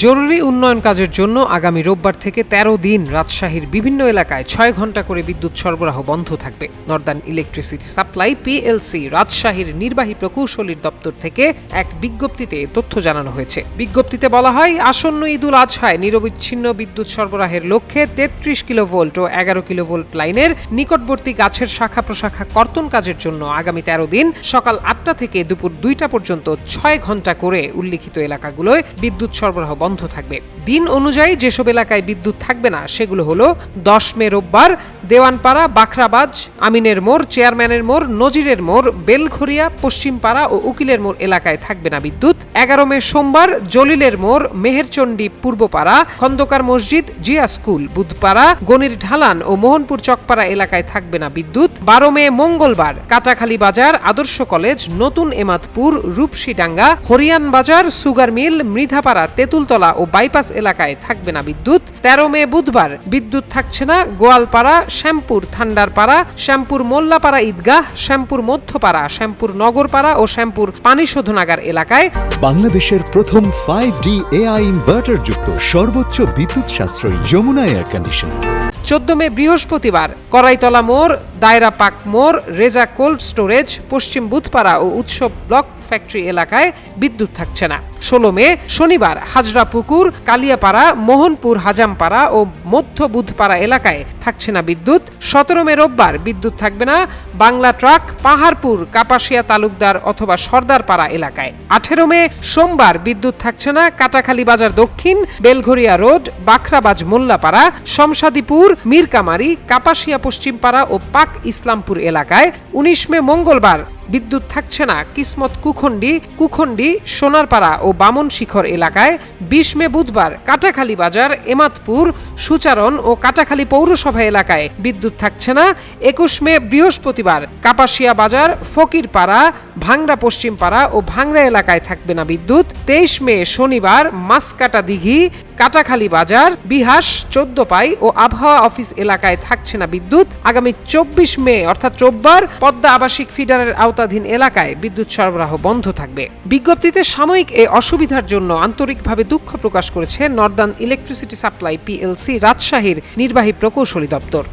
জরুরি উন্নয়ন কাজের জন্য আগামী রোববার থেকে ১৩ দিন রাজশাহীর বিভিন্ন এলাকায় ৬ ঘণ্টা করে বিদ্যুৎ সরবরাহ বন্ধ থাকবে। নর্দার্ন ইলেকট্রিসিটি সাপ্লাই পিএলসি রাজশাহীর নির্বাহী প্রকৌশলীর দপ্তর থেকে এক বিজ্ঞপ্তিতে তথ্য জানানো হয়েছে। বিজ্ঞপ্তিতে বলা হয়, আসন্ন ঈদুল আজহায় নিরবিচ্ছিন্ন বিদ্যুৎ সরবরাহের লক্ষ্যে ৩৩ কিলোভোল্ট ও ১১ কিলোভোল্ট লাইনের নিকটবর্তী গাছের শাখা প্রশাখা কর্তন কাজের জন্য আগামী ১৩ দিন সকাল ৮টা থেকে দুপুর ২টা পর্যন্ত ৬ ঘণ্টা করে উল্লিখিত এলাকাগুলোয় বিদ্যুৎ সরবরাহ বন্ধ থাকবে। দিন অনুযায়ী যেসব এলাকায় বিদ্যুৎ থাকবে না সেগুলো হলো ১০ মে রোববার দেওয়ানপাড়া, বাখরাবাজ, আমিনের মোড়, চেয়ারম্যানের মোড়, নজিরের মোড়, বেলঘরিয়া, পশ্চিমপাড়া ও উকিলের মোড় এলাকায় থাকবে না বিদ্যুৎ। ১১ মে সোমবার জলিলের মোড়, মেহেরচণ্ডী পূর্বপাড়া, খন্দকার মসজিদ, জিয়া স্কুল, বুধপাড়া, গনির ঢালান ও মোহনপুর চকপাড়া এলাকায় থাকবে না বিদ্যুৎ। ১২ মে মঙ্গলবার কাটাখালী বাজার, আদর্শ কলেজ, নতুন এমাদপুর, রূপসীডাঙ্গা, হরিয়ান বাজার, সুগার মিল, মৃধাপাড়া, তেঁতুলতলা ও বাইপাস এলাকায় থাকবে না বিদ্যুৎ। ১৩ মে বুধবার বিদ্যুৎ থাকছে না গোয়ালপাড়া, শ্যামপুর থান্ডারপাড়া, শ্যামপুর মোল্লাপাড়া ঈদগাহ, শ্যামপুর মধ্যপাড়া, শ্যামপুর নগরপাড়া ও শ্যামপুর পানিশোধনাগার এলাকায়। বাংলাদেশের প্রথম 5D AI ইনভার্টার যুক্ত সর্বোচ্চ বিদ্যুৎ সাশ্রয়ী যমুনা এয়ার কন্ডিশনার। ১৪ মে বৃহস্পতিবার করাইতলা মোড়, দায়রা পাক মোড়, রেজা কোল্ড স্টোরেজ, পশ্চিম বুধপাড়া ও উৎসব ব্লক ফ্যাক্টরি এলাকায় বিদ্যুৎ থাকছে না। ১৬ মে শনিবার হাজরা পুকুর, কালিয়াপাড়া, মোহনপুর হাজামপাড়া ও মধ্য বুধপাড়া এলাকায় থাকছে না বিদ্যুৎ। ১৭ মে রোববার বিদ্যুৎ থাকবে না বাংলা ট্রাক, পাহাড়পুর, কাপাসিয়া তালুকদার অথবা সর্দারপাড়া এলাকায়। ১৮ মে সোমবার বিদ্যুৎ থাকছে না কাটাখালী বাজার দক্ষিণ, বেলঘরিয়া রোড, বাখরাবাজ মোল্লাপাড়া, শমশাদীপুর, মীরকামারি, কাপাসিয়া পশ্চিমপাড়া ও পাক ইসলামপুর এলাকায়। ১৯ মে মঙ্গলবার বিদ্যুৎ থাকছে না কিসমত কুখন্ডি, সোনারপাড়া ও বামন শিখর এলাকায়। ২০ মে বুধবার কাটাখালী বাজার, এমাদপুর, সুচারণ ও কাটাখালী পৌরসভা এলাকায় বিদ্যুৎ থাকছে না। ২১ মে বৃহস্পতিবার কাপাসিয়া বাজার, ফকিরপাড়া, ভাংড়া পশ্চিমপাড়া ও ভাংড়া এলাকায় থাকবে না বিদ্যুৎ। ২৩ মে শনিবার মাসকাটা দিঘি, কাটাখালী বাজার, বিহাস, ১৪ পাই ও আবহাওয়া অফিস এলাকায় থাকছে না বিদ্যুৎ। আগামী ২৪ মে অর্থাৎ রোববার পদ্মা আবাসিক ফিডারের আওতাধীন এলাকায় বিদ্যুৎ সরবরাহ বন্ধ থাকবে। বিজ্ঞপ্তিতে সাময়িক এই অসুবিধার জন্য আন্তরিকভাবে দুঃখ প্রকাশ করেছে নর্দার্ন ইলেকট্রিসিটি সাপ্লাই পিএলসি রাজশাহীর নির্বাহী প্রকৌশলী দপ্তর।